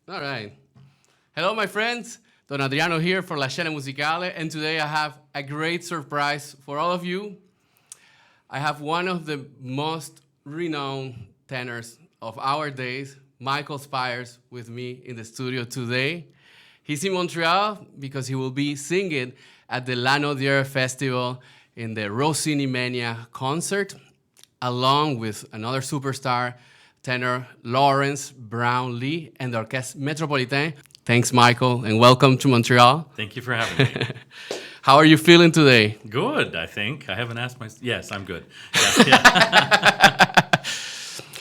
All right. Hello, my friends. Don Adriano here for La Scena Musicale, and today I have a great surprise for all of you. I have one of the most renowned tenors of our days, Michael Spyres, with me in the studio today. He's in Montreal because he will be singing at the Lanaudière Festival in the Rossini Mania concert, along with another superstar, tenor Lawrence Brownlee and the Orchestre Metropolitain. Thanks, Michael, and welcome to Montreal. Thank you for having me. How are you feeling today? Good, I think. I haven't asked my... Yes, I'm good. Yeah.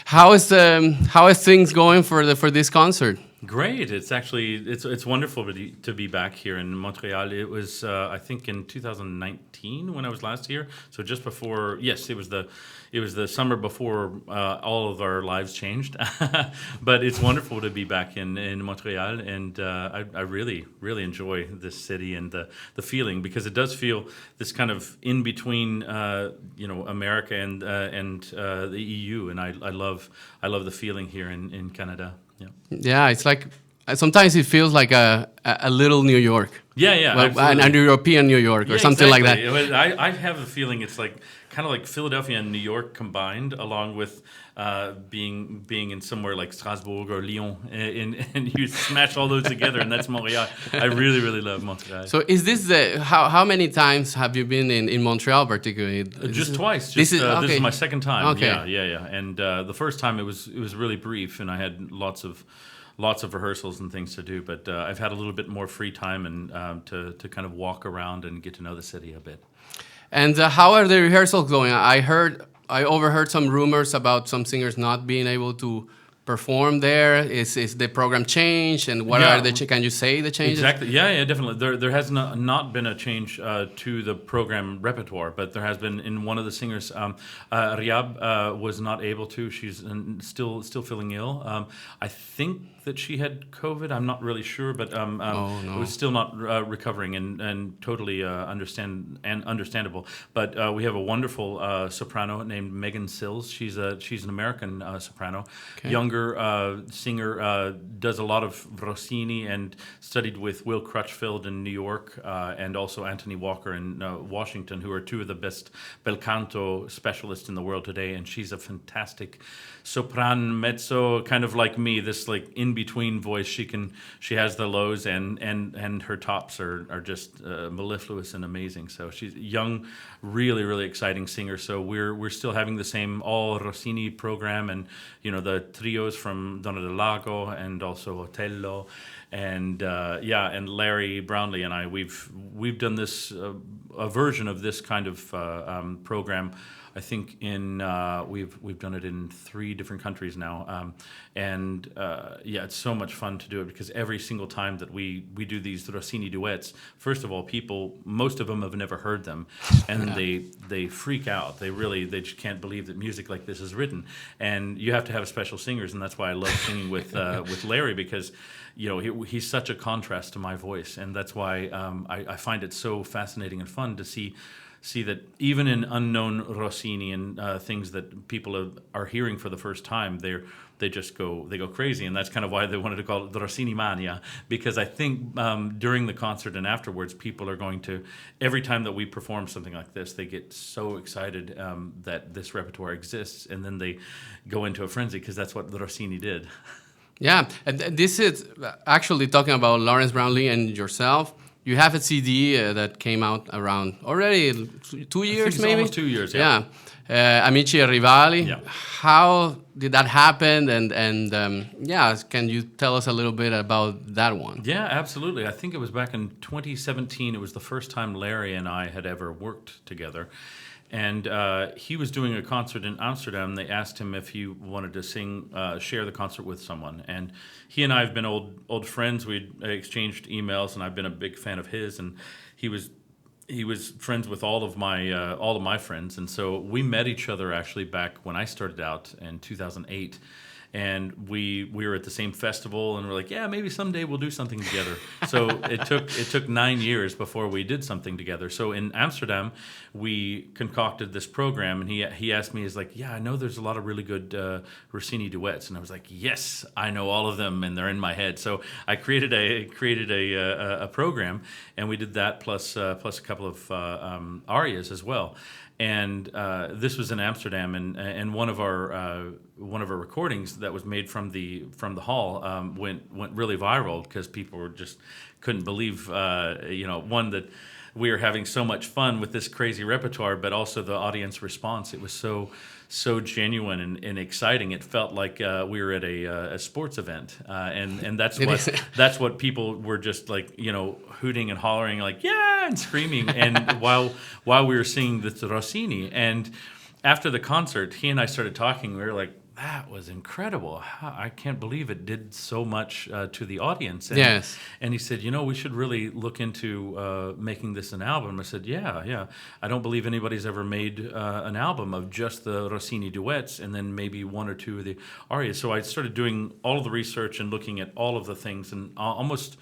How is things going for this concert? Great. It's actually it's wonderful to be back here in Montreal. It was I think in 2019 when I was last here. So just before, yes, it was the summer before all of our lives changed. But it's wonderful to be back in Montreal, and I really enjoy this city and the feeling, because it does feel this kind of in between America and the EU, and I love the feeling here in Canada. Yeah, it's like sometimes it feels like a little New York. Yeah, well, an European New York or something exactly. like that. I have a feeling it's like kind of like Philadelphia and New York combined, along with being in somewhere like Strasbourg or Lyon, and you smash all those together, and that's Montreal. I really love Montreal. So is this how many times have you been in Montreal particularly? Just twice. This is my second time. Okay. Yeah. And the first time it was really brief, and I had lots of rehearsals and things to do, but I've had a little bit more free time and to kind of walk around and get to know the city a bit. And how are the rehearsals going? I overheard some rumors about some singers not being able to perform there. Is the program changed, and what are the can you say the changes? Exactly. Yeah, definitely. There has not been a change to the program repertoire, but there has been in one of the singers. Riab was not able to. She's still feeling ill. I think that she had COVID. I'm not really sure, but it was still not recovering and totally understandable. But we have a wonderful soprano named Megan Sills. She's an American soprano, younger singer, does a lot of Rossini and studied with Will Crutchfield in New York, and also Anthony Walker in Washington, who are two of the best Bel Canto specialists in the world today. And she's a fantastic sopran mezzo, kind of like me, this like in-between voice. She has the lows and her tops are just mellifluous and amazing. So she's a young, really exciting singer. So we're still having the same all Rossini program, and the trios from Donna del Lago and also Otello, and and Larry Brownlee and I, we've done this a version of this kind of program. I think we've done it in 3 different countries now, it's so much fun to do it, because every single time that we do these Rossini duets, first of all, most of them have never heard them, and they freak out. They just can't believe that music like this is written, and you have to have special singers, and that's why I love singing with Larry, because he's such a contrast to my voice, and that's why I find it so fascinating and fun to see that even in unknown Rossini and things that people are hearing for the first time, they go crazy, and that's kind of why they wanted to call it the Rossini Mania, because I think during the concert and afterwards, people are going to, every time that we perform something like this, they get so excited that this repertoire exists, and then they go into a frenzy, because that's what the Rossini did. Yeah, and this is actually talking about Lawrence Brownlee and yourself. You have a CD that came out around already 2 years, maybe? Almost 2 years, yeah. Amici e Rivali. Yeah. How did that happen? And can you tell us a little bit about that one? Yeah, absolutely. I think it was back in 2017. It was the first time Larry and I had ever worked together. And he was doing a concert in Amsterdam. They asked him if he wanted to share the concert with someone. And he and I have been old friends. We'd exchanged emails, and I've been a big fan of his. And he was friends with all of my friends. And so we met each other actually back when I started out in 2008. and we were at the same festival, and we're like, yeah, maybe someday we'll do something together. So it took 9 years before we did something together. So in Amsterdam, we concocted this program, and he asked me, he's like, yeah, I know there's a lot of really good Rossini duets, and I was like, yes, I know all of them, and they're in my head. So I created a program, and we did that plus a couple of arias as well. And this was in Amsterdam, and one of our recordings that was made from the hall went really viral because people were just couldn't believe one that we were having so much fun with this crazy repertoire, but also the audience response. It was so genuine and exciting. It felt like we were at a sports event, and that's what people were just like, hooting and hollering like, yeah, and screaming. And while we were singing the Rossini, and after the concert, he and I started talking. We were like, that was incredible. I can't believe it did so much to the audience. And, Yes. And he said, we should really look into making this an album. I said, yeah. I don't believe anybody's ever made an album of just the Rossini duets and then maybe one or two of the arias. So I started doing all of the research and looking at all of the things, and almost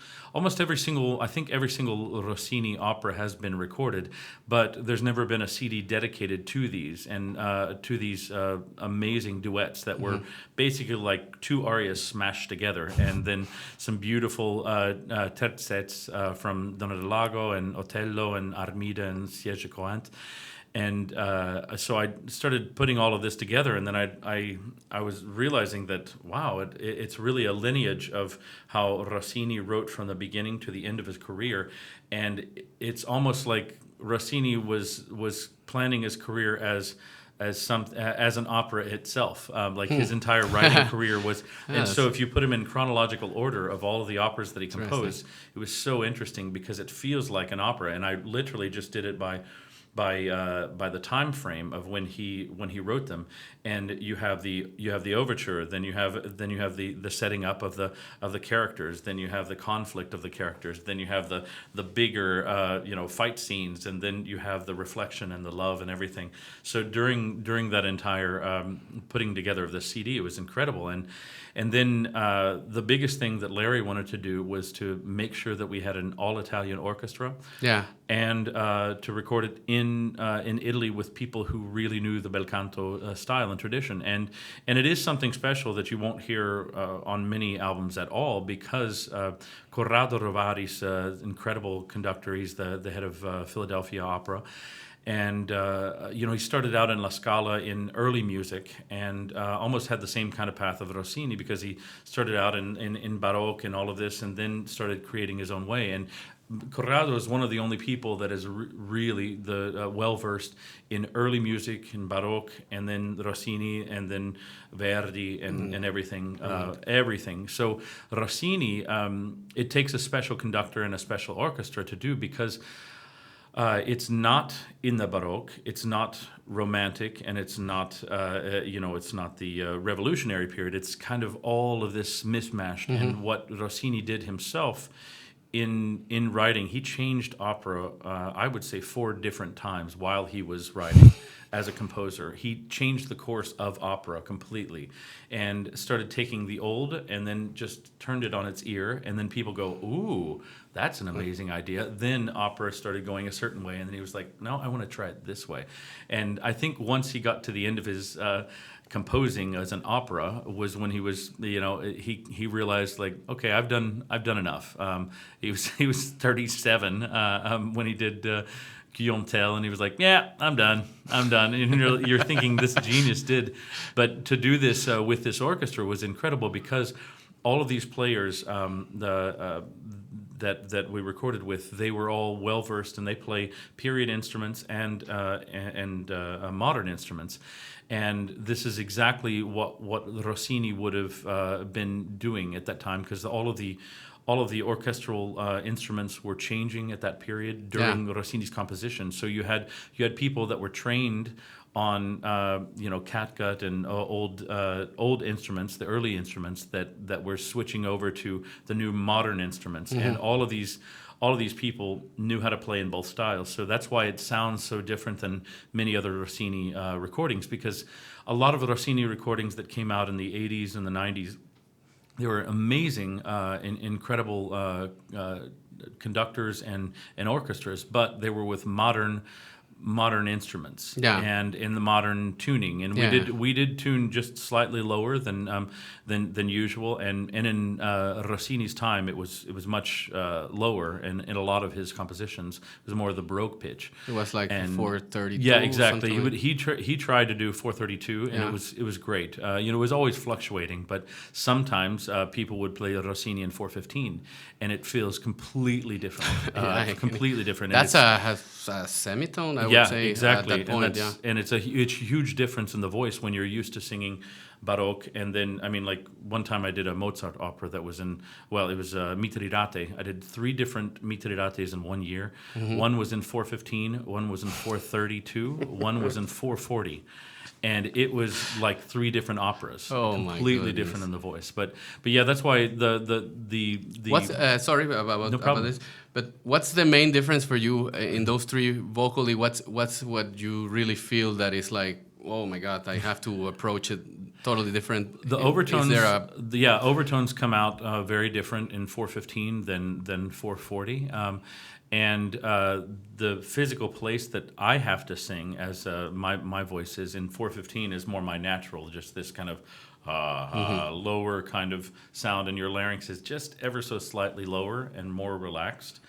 every single Rossini opera has been recorded, but there's never been a CD dedicated to these and to these amazing duets that were basically like two arias smashed together, and then some beautiful terzets from Donna del Lago and Otello and Armida and Siege Coant. And so I started putting all of this together, and then I was realizing that, wow, it's really a lineage of how Rossini wrote from the beginning to the end of his career, and it's almost like Rossini was planning his career as an opera itself, like his entire writing career was. And so if you put him in chronological order of all of the operas that he composed, it was so interesting because it feels like an opera, and I literally just did it by the time frame of when he wrote them. And you have the overture, then you have the setting up of the characters, then you have the conflict of the characters, then you have the bigger fight scenes, and then you have the reflection and the love and everything. So during that entire putting together of the CD, it was incredible. And then the biggest thing that Larry wanted to do was to make sure that we had an all-Italian orchestra. Yeah. And to record it in Italy with people who really knew the Bel Canto style and tradition. And it is something special that you won't hear on many albums at all, because Corrado Rovari's incredible conductor, he's the head of Philadelphia Opera. And, he started out in La Scala in early music and almost had the same kind of path of Rossini, because he started out in Baroque and all of this, and then started creating his own way. And Corrado is one of the only people that is really well-versed in early music, in Baroque, and then Rossini, and then Verdi, and everything. Everything. So Rossini, it takes a special conductor and a special orchestra to do, because it's not in the Baroque, it's not romantic, and it's not, it's not the revolutionary period. It's kind of all of this mismatched. And what Rossini did himself in writing, he changed opera, I would say 4 different times while he was writing as a composer. He changed the course of opera completely and started taking the old and then just turned it on its ear, and then people go, ooh, that's an amazing idea. Then opera started going a certain way, and then he was like, no, I want to try it this way. And I think once he got to the end of his composing as an opera was when he was, he realized, like, okay, I've done enough. He was 37 when he did Guillaume Tell, and he was like, yeah, I'm done. And you're thinking this genius did, but to do this with this orchestra was incredible, because all of these players that we recorded with, they were all well versed, and they play period instruments and modern instruments. And this is exactly what Rossini would have been doing at that time, because all of the orchestral instruments were changing at that period during Rossini's composition. So you had people that were trained on catgut and old instruments, the early instruments that were switching over to the new modern instruments, and all of these all of these people knew how to play in both styles. So that's why it sounds so different than many other Rossini recordings, because a lot of the Rossini recordings that came out in the 80s and the 90s, they were amazing, incredible conductors and orchestras, but they were with modern instruments and in the modern tuning, and we did tune just slightly lower than usual, and in Rossini's time it was much lower, and in a lot of his compositions it was more of the Baroque pitch. It was like 432. Yeah, exactly. He tried to do 432, and it was great. It was always fluctuating, but sometimes people would play Rossini in 415, and it feels completely different. Completely different. That's a semitone, I would say. Exactly. At that point, and it's a huge difference in the voice when you're used to singing Baroque, and then like one time I did a Mozart opera that was it was Mitridates. I did 3 different Mitridates in 1 year. Mm-hmm. One was in 415, one was in 432, one was in 440. And it was like 3 different operas, completely different in the voice. But yeah, that's why the what's sorry about this, but what's the main difference for you in those 3 vocally? What's what you really feel that is like, oh my God, I have to approach it totally different? The overtones, overtones come out very different in 415 than 440. And the physical place that I have to sing as my voice is in 415 is more my natural, just this kind of lower kind of sound, and your larynx is just ever so slightly lower and more relaxed.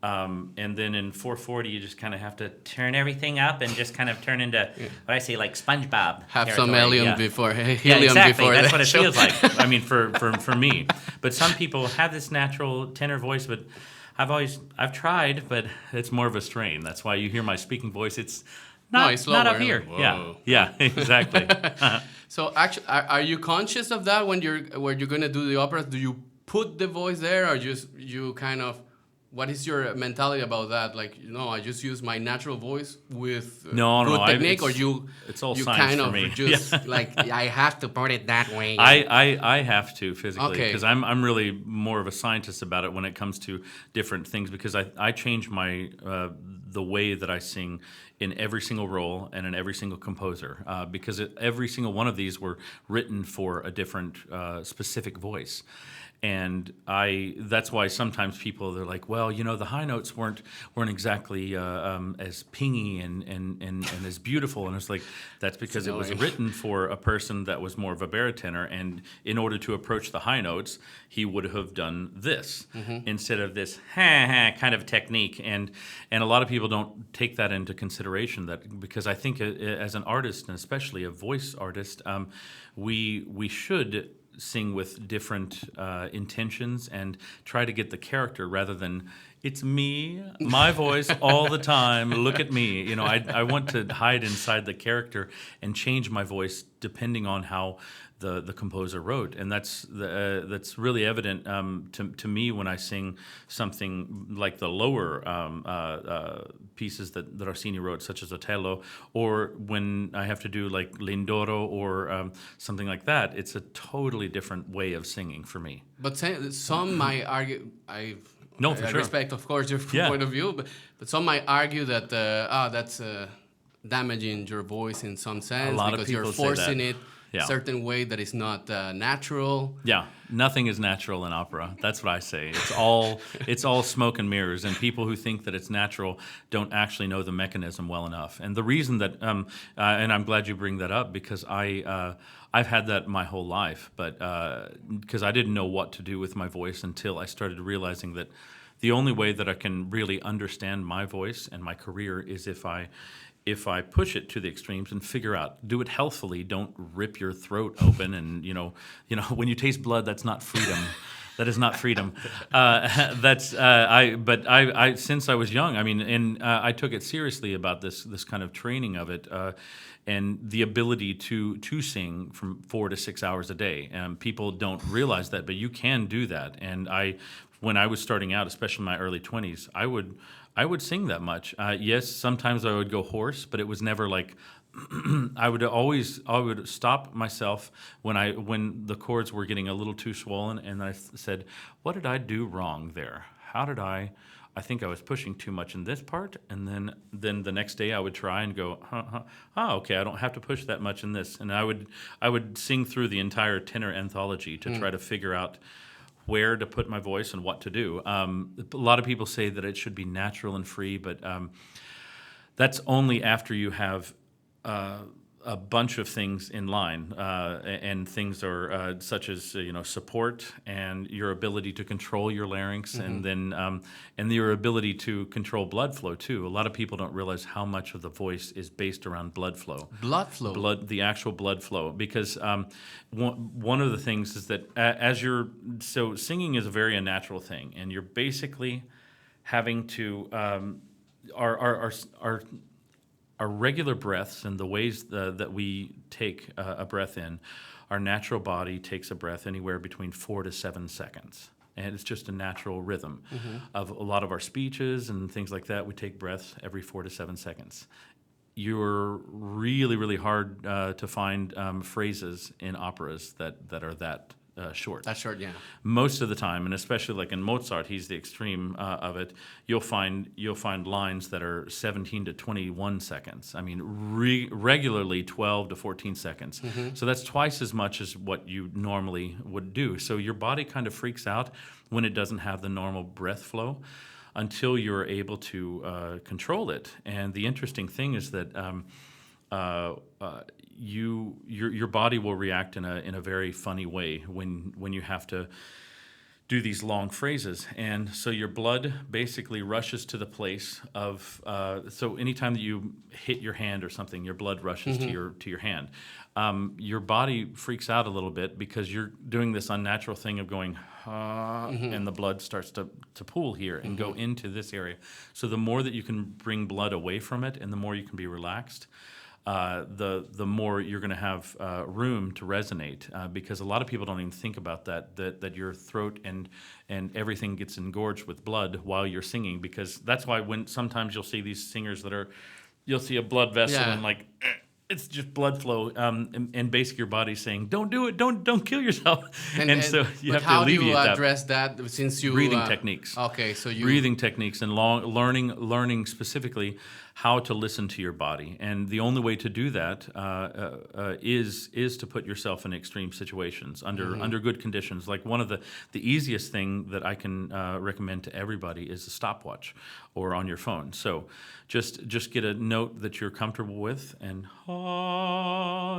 And then in 440, you just kind of have to turn everything up and just kind of turn into what I say, like SpongeBob. Have some helium before exactly. Before That's what it feels like. I mean, for me. But some people have this natural tenor voice, but I've tried, but it's more of a strain. That's why you hear my speaking voice. It's not up here. Whoa. Yeah, exactly. So actually, are you conscious of that when you're going to do the opera? Do you put the voice there, or just you kind of? What is your mentality about that? Like, I just use my natural voice with good technique, or it's all you science kind for of me. Just like I have to put it that way. I have to physically, because Okay. I'm really more of a scientist about it when it comes to different things, because I change my the way that I sing in every single role and in every single composer, because every single one of these were written for a different specific voice. And that's why sometimes they're like, well, the high notes weren't exactly as pingy and as beautiful. And it's like, that's because it was written for a person that was more of a baritone. And in order to approach the high notes, he would have done this instead of this kind of technique. And a lot of people don't take that into consideration, because I think as an artist, and especially a voice artist, we should sing with different intentions and try to get the character rather than it's me, my voice all the time, look at me. I want to hide inside the character and change my voice depending on how the composer wrote, and that's really evident to me when I sing something like the lower pieces that Rossini wrote, such as Otello, or when I have to do like Lindoro or something like that. It's a totally different way of singing for me. But some might argue, I respect, of course, your point of view, but some might argue that that's damaging your voice in some sense, because you're forcing it a certain way that is not natural. Yeah, nothing is natural in opera. That's what I say. It's all smoke and mirrors, and people who think that it's natural don't actually know the mechanism well enough. And the reason that, and I'm glad you bring that up, because I've had that my whole life, but because I didn't know what to do with my voice until I started realizing that the only way that I can really understand my voice and my career is if I push it to the extremes and figure out, do it healthfully, don't rip your throat open, and when you taste blood, that's not freedom. That is not freedom. But I since I was young, I took it seriously about this kind of training of it, and the ability to sing from 4 to 6 hours a day. People don't realize that, but you can do that. And when I was starting out, especially in my early 20s, I would sing that much. Yes, sometimes I would go hoarse, but it was never like I would stop myself when the chords were getting a little too swollen, and I said, "What did I do wrong there? How did I I think I was pushing too much in this part, and then the next day I would try and go, okay, I don't have to push that much in this, and I would sing through the entire tenor anthology to try to figure out where to put my voice and what to do. A lot of people say that it should be natural and free, but that's only after you have a bunch of things in line, and things are such as support and your ability to control your larynx, and then and your ability to control blood flow too. A lot of people don't realize how much of the voice is based around blood flow. Blood flow. The actual blood flow, because one of the things is that so singing is a very unnatural thing, and you're basically having to our regular breaths and the ways that we take a breath in, our natural body takes a breath anywhere between 4 to 7 seconds. And it's just a natural rhythm of a lot of our speeches and things like that. We take breaths every 4 to 7 seconds. You're really, really hard to find phrases in operas that are that short. That's short, yeah. Most of the time, and especially like in Mozart, he's the extreme of it. You'll find lines that are 17 to 21 seconds. I mean, regularly 12 to 14 seconds. So that's twice as much as what you normally would do. So your body kind of freaks out when it doesn't have the normal breath flow until you're able to control it. And the interesting thing is that your body will react in a very funny way when you have to do these long phrases, and so your blood basically rushes to the place of so anytime that you hit your hand or something, your blood rushes to your hand. Your body freaks out a little bit because you're doing this unnatural thing of going and the blood starts to pool here and go into this area. So the more that you can bring blood away from it and the more you can be relaxed, the more you're going to have room to resonate, because a lot of people don't even think about that your throat and everything gets engorged with blood while you're singing, because that's why when sometimes you'll see these singers you'll see a blood vessel and like it's just blood flow, and basically your body's saying, don't do it, don't kill yourself. And so you have to alleviate that. How do you address that since you... Breathing techniques. Okay, so you... Breathing techniques and learning specifically how to listen to your body. And the only way to do that is to put yourself in extreme situations under good conditions. Like one of the easiest thing that I can recommend to everybody is a stopwatch or on your phone. So just get a note that you're comfortable with and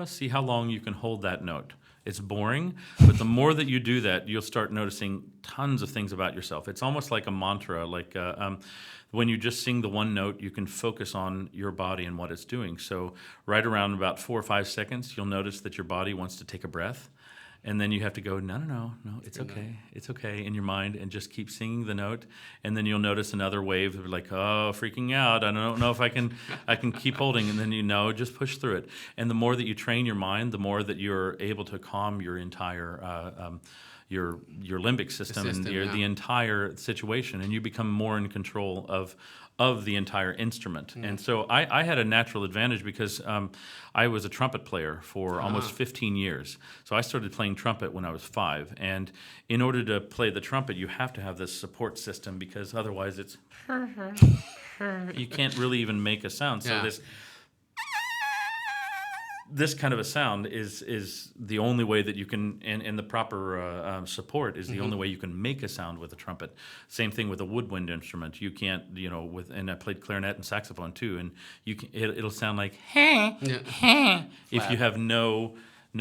see how long you can hold that note. It's boring, but the more that you do that, you'll start noticing tons of things about yourself. It's almost like a mantra. Like when you just sing the one note, you can focus on your body and what it's doing. So right around about 4 or 5 seconds, you'll notice that your body wants to take a breath. And then you have to go, no, it's okay in your mind, and just keep singing the note. And then you'll notice another wave of like, freaking out. I don't know if I can keep holding. And then just push through it. And the more that you train your mind, the more that you're able to calm your entire your limbic system and the entire situation, and you become more in control of the entire instrument. And so I had a natural advantage because I was a trumpet player for almost 15 years. So I started playing trumpet when I was 5. And in order to play the trumpet, you have to have this support system, because otherwise it's you can't really even make a sound. So this kind of a sound is the only way that you can, and the proper support is the only way you can make a sound with a trumpet. Same thing with a woodwind instrument. You can't, and I played clarinet and saxophone too, and it'll sound like if you have no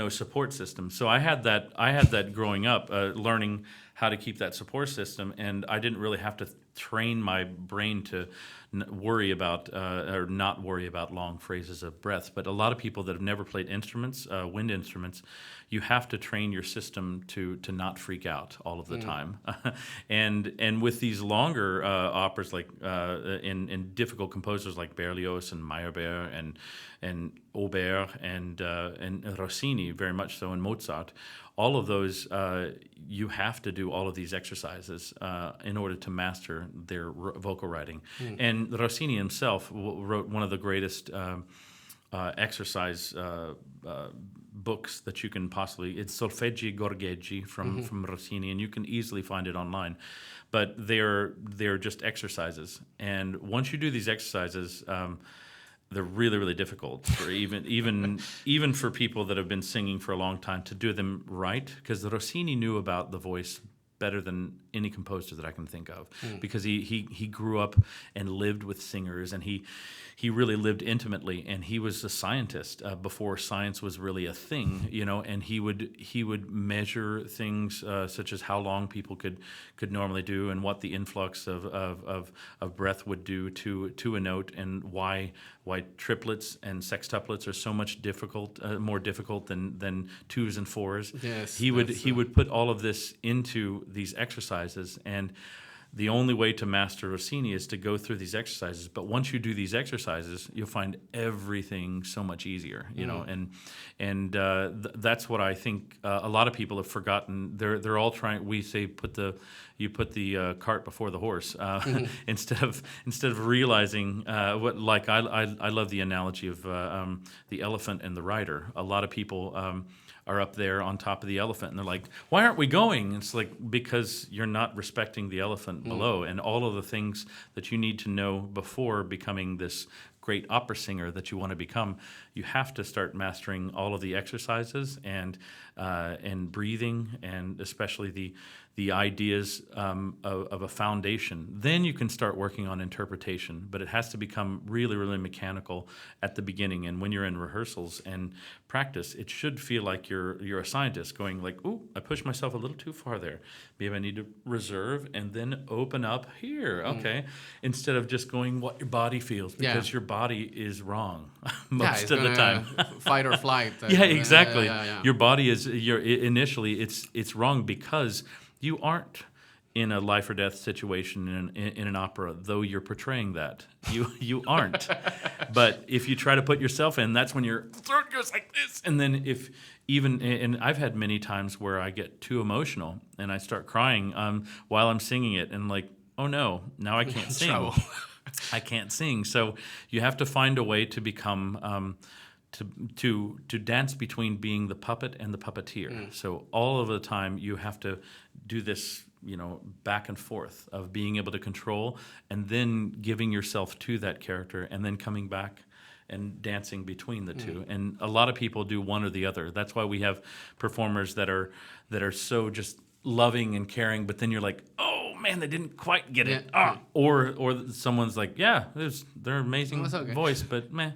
support system. So I had that growing up, learning how to keep that support system, and I didn't really have to train my brain to worry about or not worry about long phrases of breath. But a lot of people that have never played instruments, wind instruments, you have to train your system to not freak out all of the time. And with these longer operas, like in difficult composers like Berlioz and Meyerbeer and Aubert and Rossini, very much so, and Mozart, all of those, you have to do all of these exercises in order to master their vocal writing. And Rossini himself wrote one of the greatest exercise books that you can possibly. It's Solfeggi Gorgheggi from Rossini, and you can easily find it online. But they're just exercises, and once you do these exercises, they're really, really difficult for even for people that have been singing for a long time to do them right, because Rossini knew about the voice better than any composer that I can think of, because he grew up and lived with singers, and he really lived intimately, and he was a scientist before science was really a thing, and he would measure things such as how long people could normally do, and what the influx of breath would do to a note, and why triplets and sextuplets are so much more difficult than twos and fours. Yes, he would put all of this into these exercises, and the only way to master Rossini is to go through these exercises. But once you do these exercises, you'll find everything so much easier, and that's what I think a lot of people have forgotten. They're all trying. We say you put the cart before the horse, instead of realizing what. Like I love the analogy of the elephant and the rider. A lot of people are up there on top of the elephant, and they're like, why aren't we going? And it's like, because you're not respecting the elephant below, and all of the things that you need to know before becoming this great opera singer that you want to become. You have to start mastering all of the exercises and breathing, and especially the ideas of a foundation. Then you can start working on interpretation, but it has to become really, really mechanical at the beginning. And when you're in rehearsals and practice, it should feel like you're a scientist going like, ooh, I pushed myself a little too far there. Maybe I need to reserve and then open up here, okay? Instead of just going what your body feels, because your body is wrong most of the time. Fight or flight. Yeah, exactly. Your body is initially it's wrong because you aren't in a life or death situation in an opera, though you're portraying that. You aren't. But if you try to put yourself in, that's when your throat goes like this. And then and I've had many times where I get too emotional and I start crying while I'm singing it, and like, oh no, now I can't sing. I can't sing. So you have to find a way to become to dance between being the puppet and the puppeteer. So all of the time you have to do this, back and forth of being able to control and then giving yourself to that character and then coming back and dancing between the two. And a lot of people do one or the other. That's why we have performers that are so just loving and caring, but then you're like, oh man, they didn't quite get it. Or someone's like, yeah, they're amazing voice, but meh.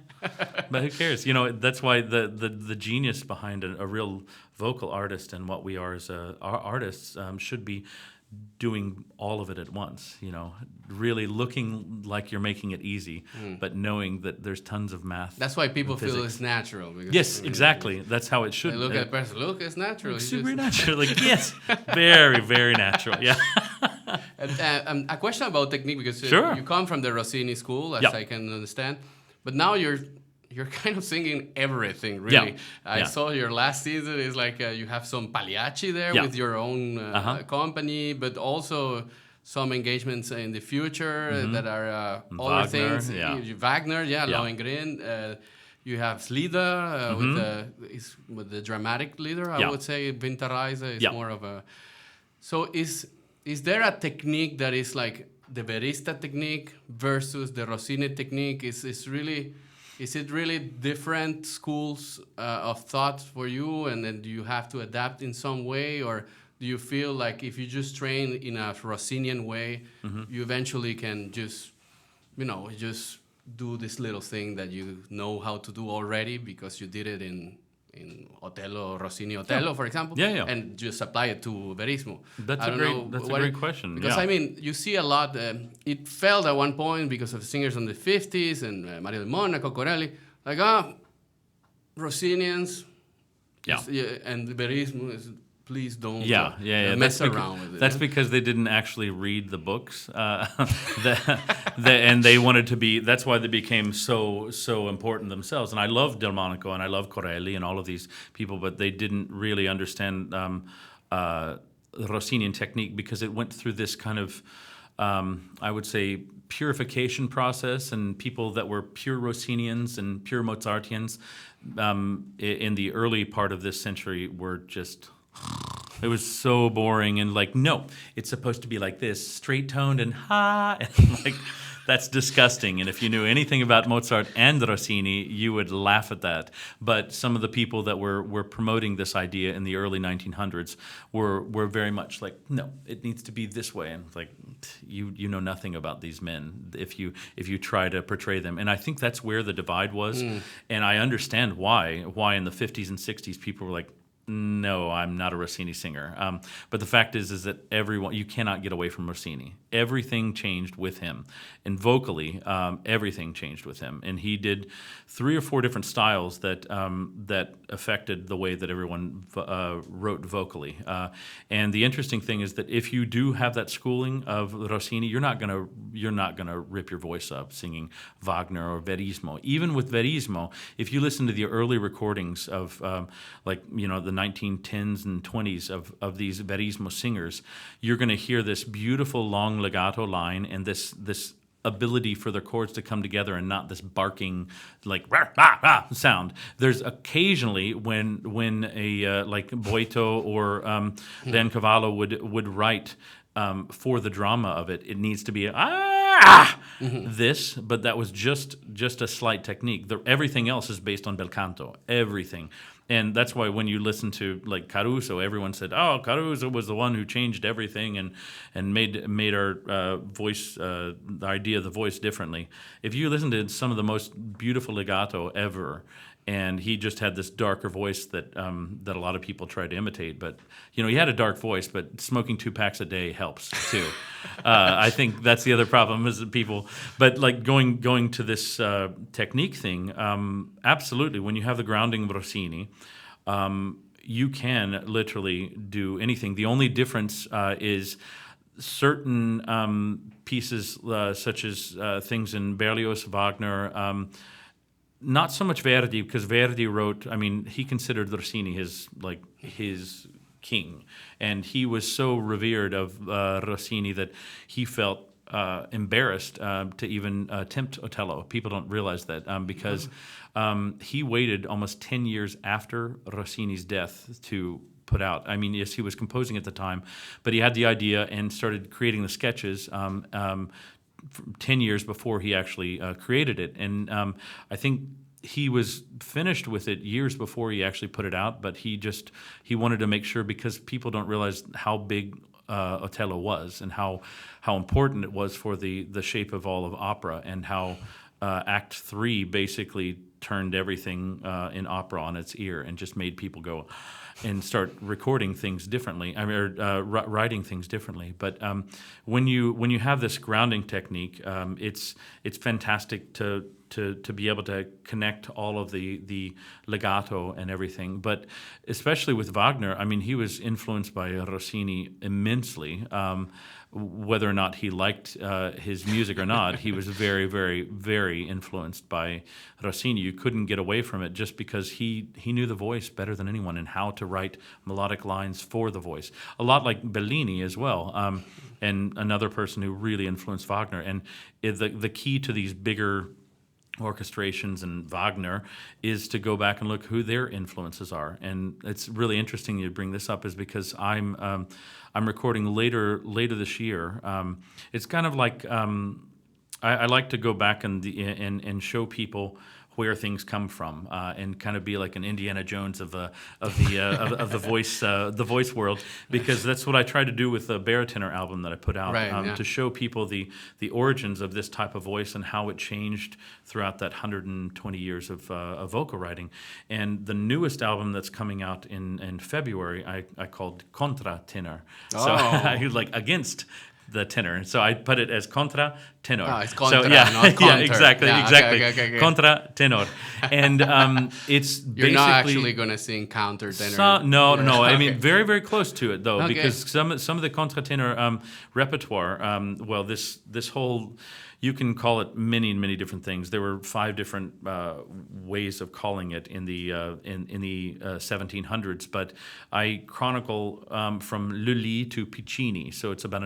But who cares? That's why the genius behind a real vocal artist and what we are as artists should be doing all of it at once, really looking like you're making it easy, but knowing that there's tons of math. That's why people feel it's natural. Because, yes, exactly. That's how it should. They look at the person, look, it's natural. It's super natural. Like, yes, very, very natural. Yeah. A question about technique, because you come from the Rossini school, as I can understand, but now you're kind of singing everything, really. I saw your last season is like you have some pagliacci there with your own company, but also some engagements in the future that are other things. Wagner, Lohengrin. You have Slida with the dramatic leader, I would say. Winterreise is more of a... So is there a technique that is like the Verista technique versus the Rossini technique? Is it really different schools of thought for you, and then do you have to adapt in some way, or do you feel like if you just train in a Rossinian way, you eventually can just do this little thing that you know how to do already because you did it in Otello, Rossini Otello, for example, and just apply it to Verismo? That's a great question. Because I mean, you see a lot. It failed at one point because of singers in the 50s and Mario de Monaco, Corelli, like Rossinians, and Verismo is. Please don't mess around with it. That's because they didn't actually read the books, and they wanted to be. That's why they became so important themselves. And I love Delmonico and I love Corelli and all of these people, but they didn't really understand Rossinian technique because it went through this kind of I would say, purification process, and people that were pure Rossinians and pure Mozartians in the early part of this century were just... It was so boring and like, no, it's supposed to be like this, straight toned and ha, and like, that's disgusting. And if you knew anything about Mozart and Rossini, you would laugh at that. But some of the people that were promoting this idea in the early 1900s were very much like, no, it needs to be this way. And it's like, you know nothing about these men if you try to portray them. And I think that's where the divide was. And I understand why in the 50s and 60s people were like, no, I'm not a Rossini singer. But the fact is that you cannot get away from Rossini. Everything changed with him. And vocally, everything changed with him. And he did 3 or 4 different styles that affected the way that everyone wrote vocally. And the interesting thing is that if you do have that schooling of Rossini, you're not gonna rip your voice up singing Wagner or Verismo. Even with Verismo, if you listen to the early recordings of the 1910s and 20s of these Verismo singers, you're going to hear this beautiful long legato line and this ability for their chords to come together and not this barking like rah, rah, rah sound. There's occasionally when a like Boito or Leoncavallo would write for the drama of it, it needs to be this, but that was just a slight technique. Everything else is based on Bel Canto, everything. And that's why when you listen to like Caruso, everyone said, "Oh, Caruso was the one who changed everything and made our voice, the idea of the voice differently." If you listen to some of the most beautiful legato ever, and he just had this darker voice that a lot of people try to imitate, but he had a dark voice, but smoking 2 packs a day helps too. I think that's the other problem is that people. But like going to this technique thing, absolutely. When you have the grounding of Rossini, you can literally do anything. The only difference is certain pieces, such as things in Berlioz, Wagner. Not so much Verdi, because Verdi wrote, he considered Rossini his king. And he was so revered of Rossini that he felt embarrassed to even attempt Otello. People don't realize that because he waited almost 10 years after Rossini's death to put out. Yes, he was composing at the time, but he had the idea and started creating the sketches 10 years before he actually created it. And I think he was finished with it years before he actually put it out, but he wanted to make sure, because people don't realize how big Otello was and how important it was for the shape of all of opera, and how Act 3 basically turned everything in opera on its ear and just made people go and start recording things differently, writing things differently. But when you have this grounding technique, it's fantastic to be able to connect all of the legato and everything. But especially with Wagner, he was influenced by Rossini immensely. Whether or not he liked his music or not, he was very, very, very influenced by Rossini. You couldn't get away from it just because he knew the voice better than anyone and how to write melodic lines for the voice. A lot like Bellini as well, and another person who really influenced Wagner. And the key to these bigger orchestrations and Wagner is to go back and look who their influences are. And it's really interesting you bring this up, is because I'm recording later this year. It's kind of like I like to go back and show people where things come from, and kind of be like an Indiana Jones of the voice world, because that's what I try to do with the Baritenor album that I put out, to show people the origins of this type of voice and how it changed throughout that 120 years of vocal writing. And the newest album that's coming out in February, I called Contra Tenor. Oh. So I like against the tenor, so I put it as contra tenor. Oh, it's contra, not contra. Yeah, exactly. Okay. Contra tenor, and it's you're not actually going to sing counter tenor. No. Okay. Very, very close to it though, Okay. because some of the contra tenor repertoire. This whole. You can call it many different things. There were 5 different ways of calling it in the 1700s, but I chronicle from Lully to Piccini, so it's about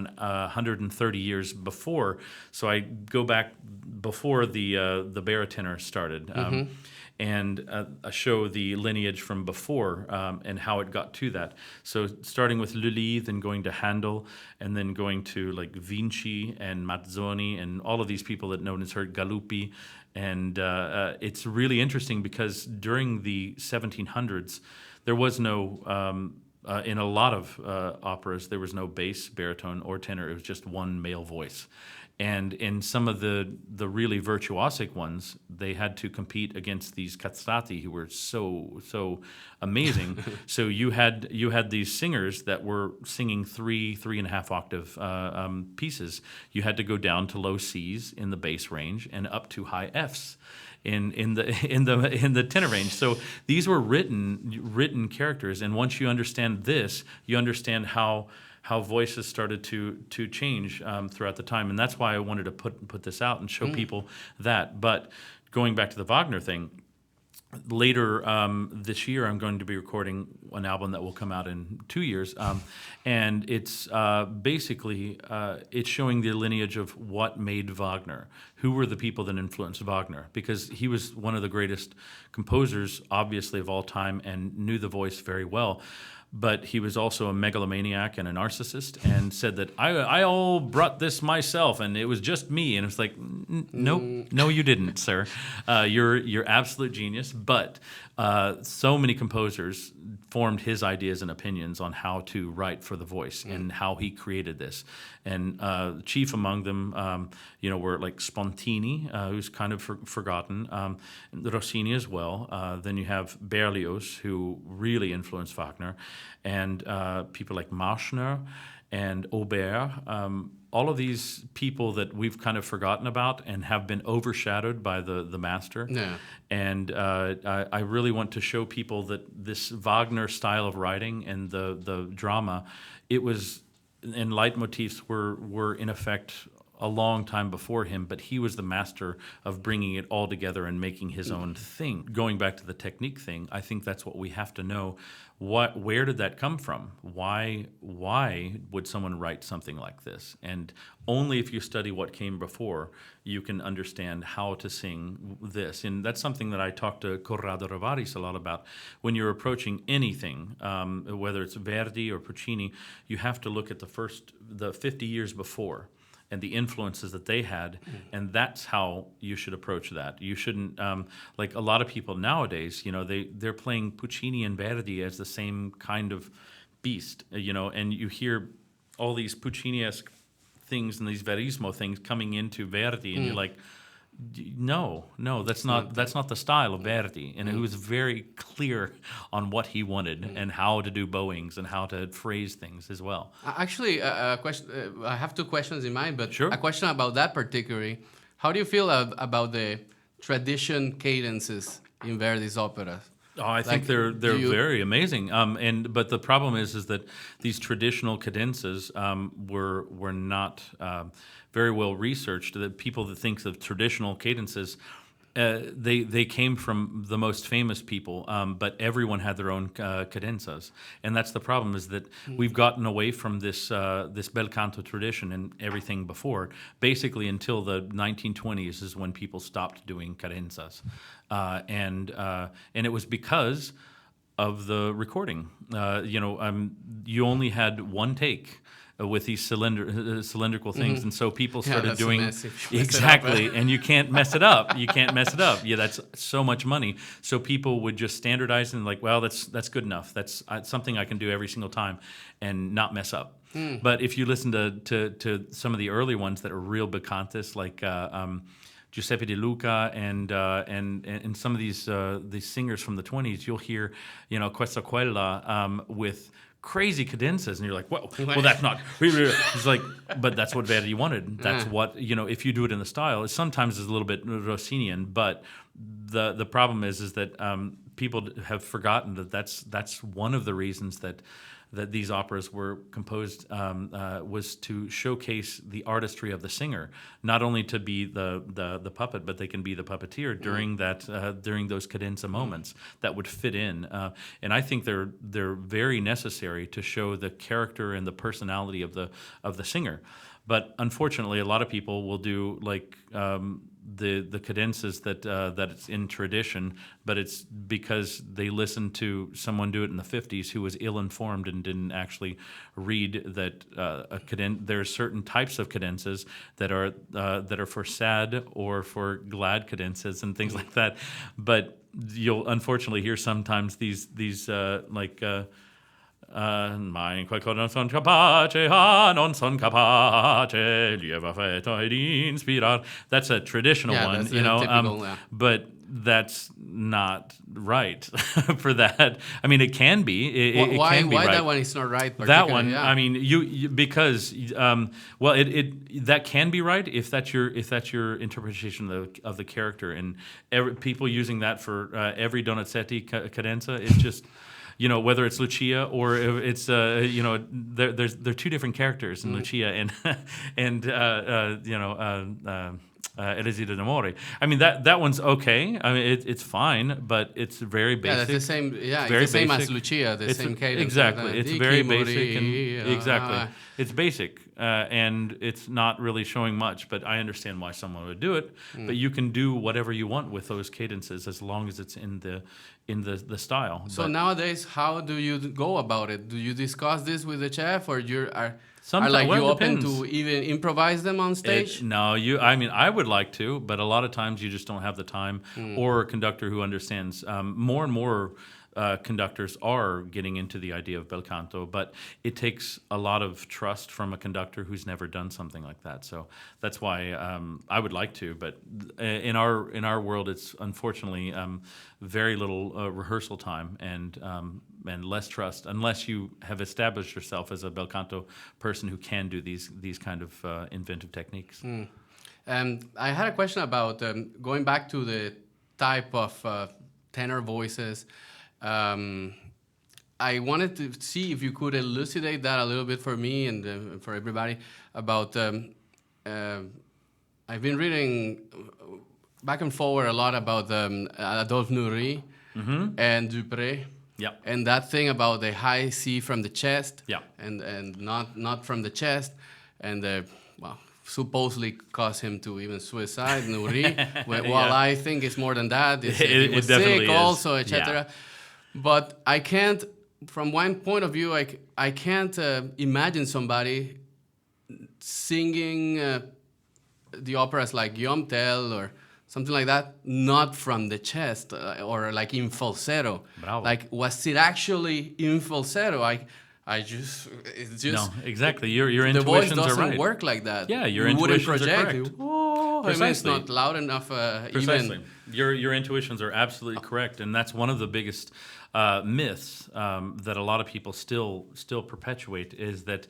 130 years before. So I go back before the Baritenor started. And show the lineage from before and how it got to that. So starting with Lully, then going to Handel, and then going to like Vinci and Mazzoni and all of these people that no one has heard, Galuppi. And it's really interesting because during the 1700s, there was no, in a lot of operas, there was no bass, baritone, or tenor. It was just one male voice. And in some of the really virtuosic ones, they had to compete against these castrati who were so amazing. So you had these singers that were singing 3.5 octave pieces. You had to go down to low C's in the bass range and up to high F's in the tenor range. So these were written characters, and once you understand this, you understand how voices started to change throughout the time. And that's why I wanted to put this out and show people that. But going back to the Wagner thing, later this year I'm going to be recording an album that will come out in 2 years. And it's basically, it's showing the lineage of what made Wagner. Who were the people that influenced Wagner? Because he was one of the greatest composers, obviously, of all time and knew the voice very well. But he was also a megalomaniac and a narcissist, and said that I all brought this myself, and it was just me. And it's like, no, you didn't, sir. You're absolute genius. But so many composers formed his ideas and opinions on how to write for the voice and how he created this. And chief among them, were like Spontini, who's kind of forgotten, Rossini as well. Then you have Berlioz, who really influenced Wagner, and people like Marschner and Aubert. All of these people that we've kind of forgotten about and have been overshadowed by the master. Yeah. And I really want to show people that this Wagner style of writing and the drama, it was, and leitmotifs were in effect a long time before him, but he was the master of bringing it all together and making his own thing. Going back to the technique thing, I think that's what we have to know. Where did that come from? Why would someone write something like this? And only if you study what came before, you can understand how to sing this. And that's something that I talk to Corrado Rivaris a lot about. When you're approaching anything, whether it's Verdi or Puccini, you have to look at the 50 years before and the influences that they had, and that's how you should approach that. You shouldn't, like a lot of people nowadays, they're playing Puccini and Verdi as the same kind of beast, and you hear all these Puccini-esque things and these Verismo things coming into Verdi, and you're like, no, that's not the style of Verdi. And it was very clear on what he wanted and how to do bowings and how to phrase things as well. Actually, a question. I have two questions in mind, but sure. A question about that particularly. How do you feel about the tradition cadences in Verdi's operas? Oh, I think they're very amazing. But the problem is that these traditional cadences were not very well researched. The people that think of traditional cadences, they came from the most famous people, but everyone had their own cadenzas, and that's the problem. Is that we've gotten away from this Bel Canto tradition and everything before, basically until the 1920s is when people stopped doing cadenzas, and it was because of the recording. You only had one take with these cylindrical things, and so people started doing exactly, and you can't mess it up. Yeah, that's so much money. So people would just standardize and like, well, that's good enough. That's something I can do every single time and not mess up. But if you listen to some of the early ones that are real bacantes, like Giuseppe De Luca and some of these singers from the 20s, you'll hear, Questa Quella with crazy cadenzas, and you're like, well, that's not. It's like, but that's what Verdi wanted. That's what, if you do it in the style, it sometimes is a little bit Rossinian, but the problem is that people have forgotten that that's one of the reasons that these operas were composed was to showcase the artistry of the singer, not only to be the puppet, but they can be the puppeteer during during those cadenza moments that would fit in. And I think they're very necessary to show the character and the personality of the singer. But unfortunately, a lot of people will do like the cadences that it's in tradition, but it's because they listened to someone do it in the 50s who was ill-informed and didn't actually read that there are certain types of cadences that are for sad or for glad cadences and things like that. But you'll unfortunately hear sometimes these mai qualcosa non son capace, non son capace, lieva feto ed inspirar. That's a traditional one, that's you know, typical, yeah. but that's not right for that. I mean, it can be. It Why? can be Why right. that one is not right? That one, Yeah. I mean, you because well, it that can be right if that's your interpretation of the character, and people using that for every Donizetti cadenza, it's just. You know, whether it's Lucia or if it's you know, they're two different characters in Lucia and Elisida d'Amore. I mean that one's okay. I mean it's fine, but it's very basic. Yeah, that's the same. Yeah, very it's the same basic. as Lucia, the same cadence. Exactly, it's very basic and exactly. It's basic and it's not really showing much. But I understand why someone would do it. But you can do whatever you want with those cadences as long as it's in the style. So But nowadays, how do you go about it? Do you discuss this with the chef, or are Sometimes- well, you it open depends. to even improvise them on stage? No, I mean, I would like to, but a lot of times you just don't have the time, or a conductor who understands. More and more conductors are getting into the idea of bel canto, but it takes a lot of trust from a conductor who's never done something like that. So that's why I would like to, but in our world, it's unfortunately very little rehearsal time and less trust, unless you have established yourself as a bel canto person who can do these kind of inventive techniques. I had a question about going back to the type of tenor voices. I wanted to see if you could elucidate that a little bit for me and for everybody about. I've been reading back and forward a lot about Adolphe Nourry and Dupré. Yeah. And that thing about the high C from the chest. Yeah. And not from the chest, and well, supposedly caused him to even suicide, Nourry. While I think it's more than that. He was definitely sick is. also, etc. Yeah. But I can't, from one point of view, I can't imagine somebody singing the operas like Guillaume Tell or something like that, not from the chest or like in falsetto. Bravo. Like, was it actually in falsetto? It's just No, exactly. Your the voice intuitions are doesn't right. work like that. Yeah, your You wouldn't intuitions are project. correct. Oh, I mean, it's Precisely. not loud enough. Precisely. Even Your intuitions are absolutely correct, and that's one of the biggest myths that a lot of people still perpetuate is that.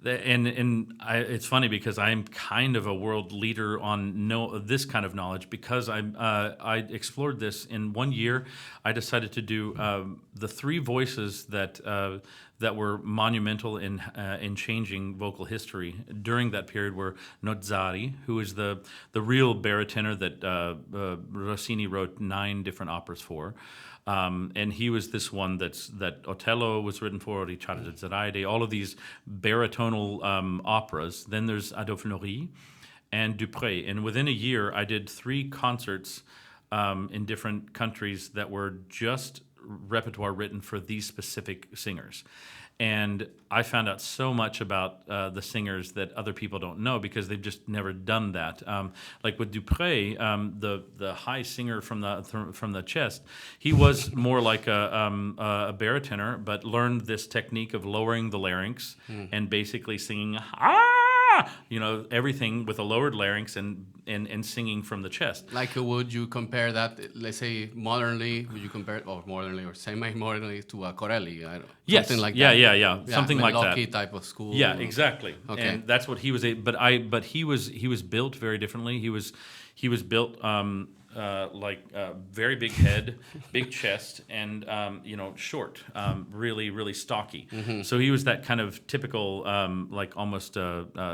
It's funny because I'm kind of a world leader on this kind of knowledge because I explored this in 1 year. I decided to do the three voices that were monumental in changing vocal history during that period were Nozzari, who is the real baritone that Rossini wrote 9 different operas for. And he was this one that Otello was written for, Ricciardo Zoraide, all of these baritonal operas. Then there's Adolphe Nourry and Dupré. And within a year, I did 3 concerts in different countries that were just repertoire written for these specific singers. And I found out so much about the singers that other people don't know because they've just never done that. Like with Dupré, the high singer from the chest, he was more like a baritone, but learned this technique of lowering the larynx and basically singing everything with a lowered larynx and singing from the chest. like, would you compare that? Let's say modernly, would you compare it, or modernly or semi-modernly to a Corelli? Yes. Something like Yeah, that. yeah. Something like that. Melocchi type of school. Yeah, exactly. Okay. And that's what he was. But he was built very differently. He was built very big head, big chest, and short, really stocky. So he was that kind of typical, almost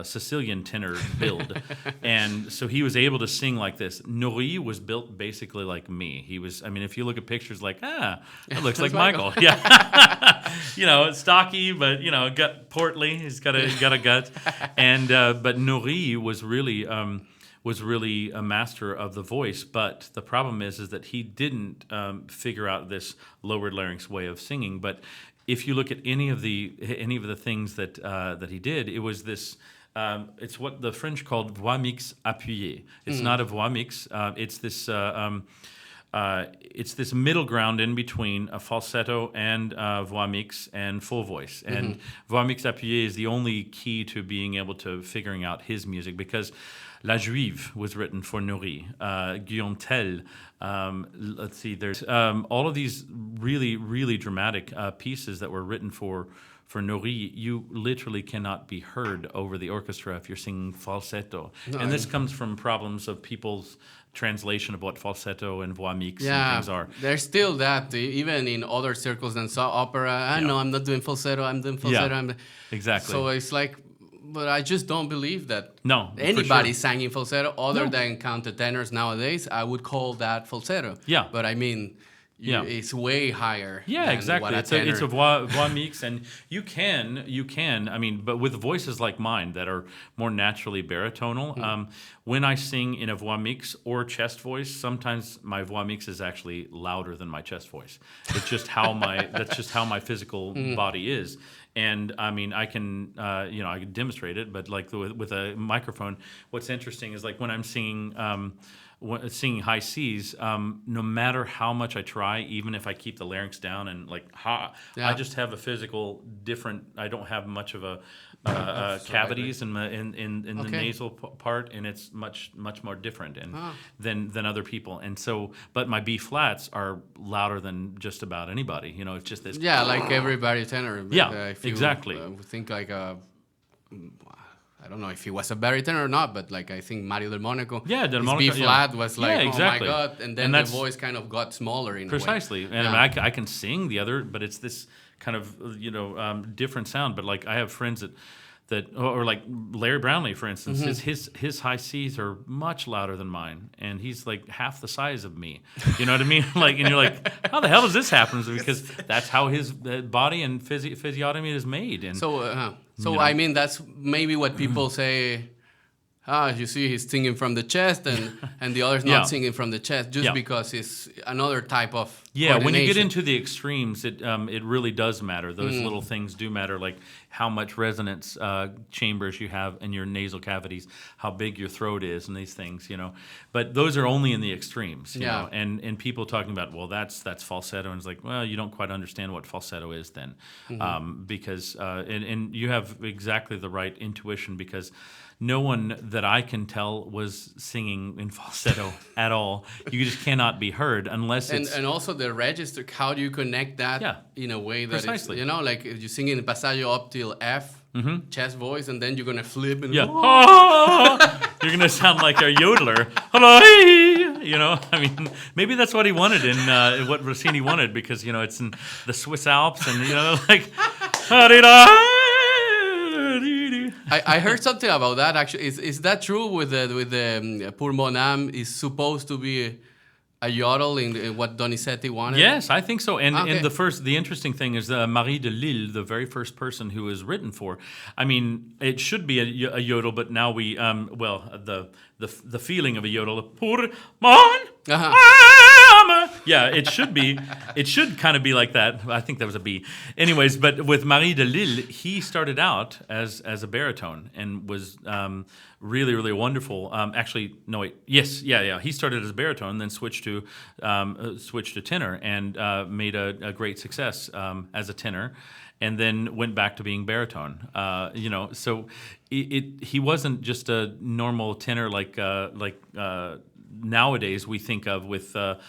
Sicilian tenor build, and so he was able to sing like this. Norrie was built basically like me. He was, I mean, if you look at pictures, it looks like Michael. Yeah, stocky, but gut portly. He's got a gut, and but Norrie was really a master of the voice, but the problem is that he didn't figure out this lowered larynx way of singing. But if you look at any of the things that he did, it was this. It's what the French called voix mixte appuyée. It's not a voix mixte. It's this middle ground in between a falsetto and voix mixte and full voice. And voix mixte appuyée is the only key to being able to figuring out his music, because La Juive was written for Norrie, Guillaume Tell. Let's see, there's all of these really, really dramatic pieces that were written for Norrie. You literally cannot be heard over the orchestra if you're singing falsetto. No, and this comes from problems of people's translation of what falsetto and voix mixte and things are. There's still that, even in other circles than opera. No, I'm not doing falsetto, I'm doing falsetto. Yeah, exactly. So it's like, but I just don't believe that anybody sang in falsetto other than countertenors nowadays. I would call that falsetto. Yeah. But I mean, it's way higher. Yeah, exactly. It's a voix mixte, and you can. I mean, but with voices like mine that are more naturally baritonal, when I sing in a voix mixte or chest voice, sometimes my voix mixte is actually louder than my chest voice. It's just how that's just how my physical body is. And I mean, I can demonstrate it, but like with a microphone, what's interesting is like when I'm singing high C's, no matter how much I try, even if I keep the larynx down and I just have a physical different. I don't have much of a cavities in the nasal part, and it's much more different than other people. And so, but my B flats are louder than just about anybody. It's just this. Yeah, like every baritone. Exactly. Think like I don't know if he was a baritone or not, but like I think Mario Del Monaco, his B flat was like, exactly. Oh my God, and then the voice kind of got smaller in precisely. a way. And I can sing the other, but it's this kind of different sound. But like I have friends that or like Larry Brownlee, for instance, his high C's are much louder than mine, and he's like half the size of me. You know what I mean? Like, and you're like, how the hell does this happen? Because that's how his body and physiognomy is made. And so I mean, that's maybe what people say. You see, he's singing from the chest, and the other's not singing from the chest, just because it's another type of when you get into the extremes, it really does matter. Those little things do matter, like how much resonance chambers you have in your nasal cavities, how big your throat is, and these things, But those are only in the extremes, you know. And people talking about, well, that's falsetto, and it's like, well, you don't quite understand what falsetto is then, because and you have exactly the right intuition, because no one that I can tell was singing in falsetto at all. You just cannot be heard unless it's... And also the register, how do you connect that in a way that it's, like if you sing in passaggio up till F, chest voice, and then you're going to flip and... Yeah. You're going to sound like a yodeler. I mean, maybe that's what he wanted in what Rossini wanted, because, it's in the Swiss Alps and, like... I heard something about that actually. Is that true with the Pour Mon Âme is supposed to be a yodel in what Donizetti wanted? Yes, I think so. And the interesting thing is Marie de Lille, the very first person who was written for. I mean, it should be a yodel, but now we the feeling of a yodel. Pour mon âme. Yeah, it should be. It should kind of be like that. I think that was a B. Anyways, but with Marie de Lille, he started out as a baritone and was really, really wonderful. He started as a baritone, and then switched to tenor, and made a great success as a tenor, and then went back to being baritone. So he wasn't just a normal tenor like nowadays we think of with à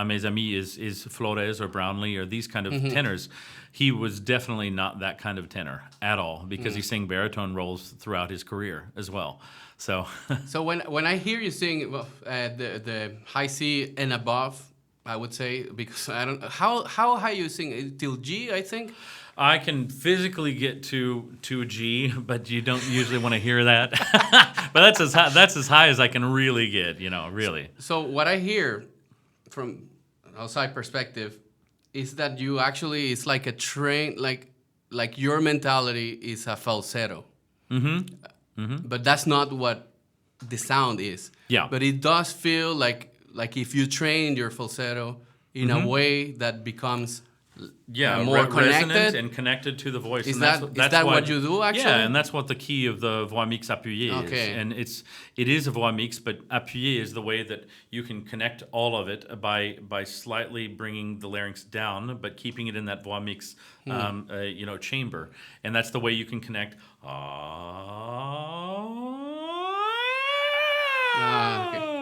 mes amis is Flores or Brownlee or these kind of tenors. He was definitely not that kind of tenor at all, because he sang baritone roles throughout his career as well. So So when I hear you sing the high C and above, I would say, because I don't how high you sing till G, I think. I can physically get to a G, but you don't usually want to hear that. But that's as high as I can really get, really. So what I hear from outside perspective is that you actually, it's like a train, like your mentality is a falsetto. But that's not what the sound is. Yeah. But it does feel like if you train your falsetto in a way that becomes more connected resonant and connected to the voice. Is And that that's what you do, actually? Yeah, and that's what the key of the voix mixte appuyée Okay. is. And it is a voix mixte, but appuyée is the way that you can connect all of it by slightly bringing the larynx down, but keeping it in that voix mixte chamber. And that's the way you can connect. Okay.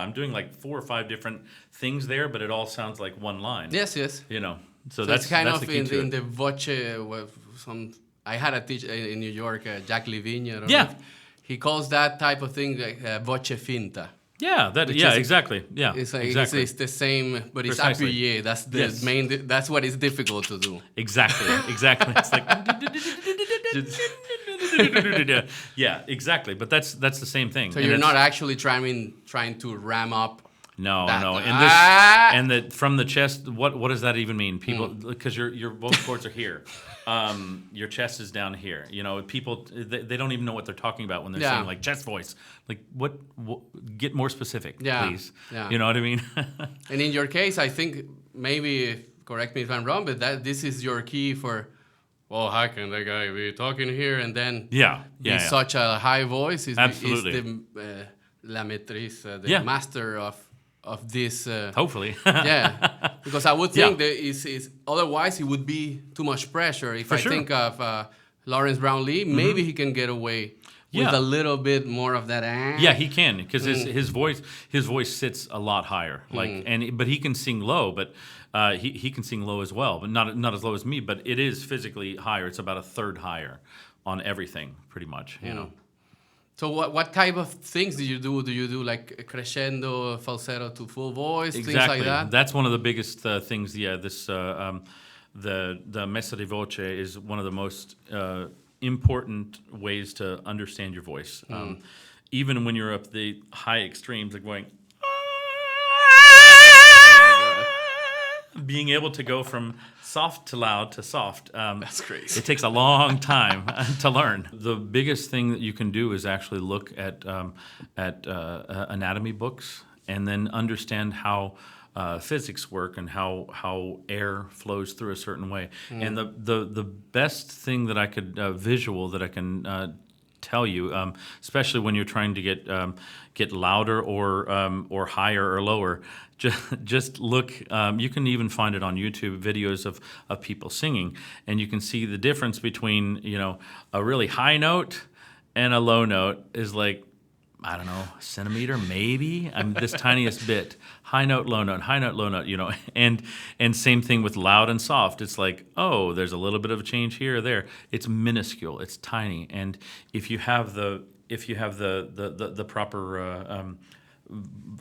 I'm doing like 4 or 5 different things there, but it all sounds like one line. Yes. So That's kind that's of the key to in it. the voce. I had a teacher in New York, Jack Livigno. I don't know Yeah. if- He calls that type of thing like voce finta. Yeah, is- exactly. Yeah, It's like exactly. it's the same, but it's Precisely. appuyé. That's the Yes. main. That's what is difficult to do. Exactly. It's like yeah, exactly. But that's the same thing. So And you're it's- not actually trying to ram up. No, that- no. And from the chest, what does that even mean? People, because your vocal cords are here, your chest is down here. People they don't even know what they're talking about when they're saying like chest voice. Like what get more specific, please. Yeah. You know what I mean? And in your case, I think maybe correct me if I'm wrong, but this is your key for. Well, how can that guy be talking here and then be such a high voice? Absolutely. Is the la maîtrise, the master of this. Hopefully. Yeah, because I would think that is otherwise it would be too much pressure. If For I sure. think of Lawrence Brownlee, maybe he can get away with a little bit more of that. Yeah, he can because his voice sits a lot higher. But he can sing low, but he can sing low as well, but not as low as me. But it is physically higher. It's about a third higher on everything, pretty much. You know. So what type of things do you do? Do you do like crescendo, falsetto to full voice, things like that? That's one of the biggest things. Yeah, this the messa di voce is one of the most important ways to understand your voice. Even when you're up the high extremes, like going, being able to go from soft to loud to soft. That's crazy. It takes a long time to learn. The biggest thing that you can do is actually look at anatomy books and then understand how physics work and how air flows through a certain way. And the best thing that I could visual that I can tell you, especially when you're trying to get louder or higher or lower, just look. You can even find it on YouTube, videos of people singing, and you can see the difference between a really high note and a low note is like, I don't know, a centimeter maybe. I'm this tiniest bit. High note, low note, high note, low note. And same thing with loud and soft. It's like, oh, there's a little bit of a change here or there. It's minuscule. It's tiny. And if you have the proper,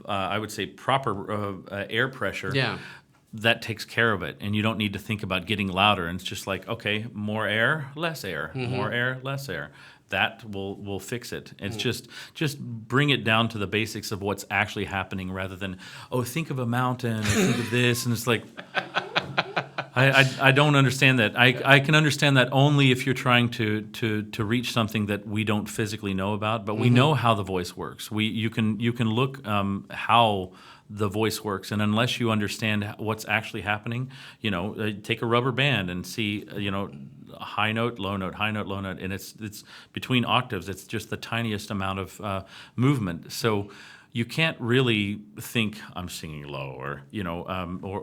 I would say proper air pressure. That takes care of it, and you don't need to think about getting louder. And it's just like, okay, more air, less air, more air, less air. That will fix it. It's just bring it down to the basics of what's actually happening, rather than think of a mountain, or think of this, and it's like I don't understand that. I can understand that only if you're trying to reach something that we don't physically know about, but we know how the voice works. You can look how the voice works, and unless you understand what's actually happening, take a rubber band and see, high note, low note, high note, low note, and it's between octaves. It's just the tiniest amount of movement. So you can't really think I'm singing low or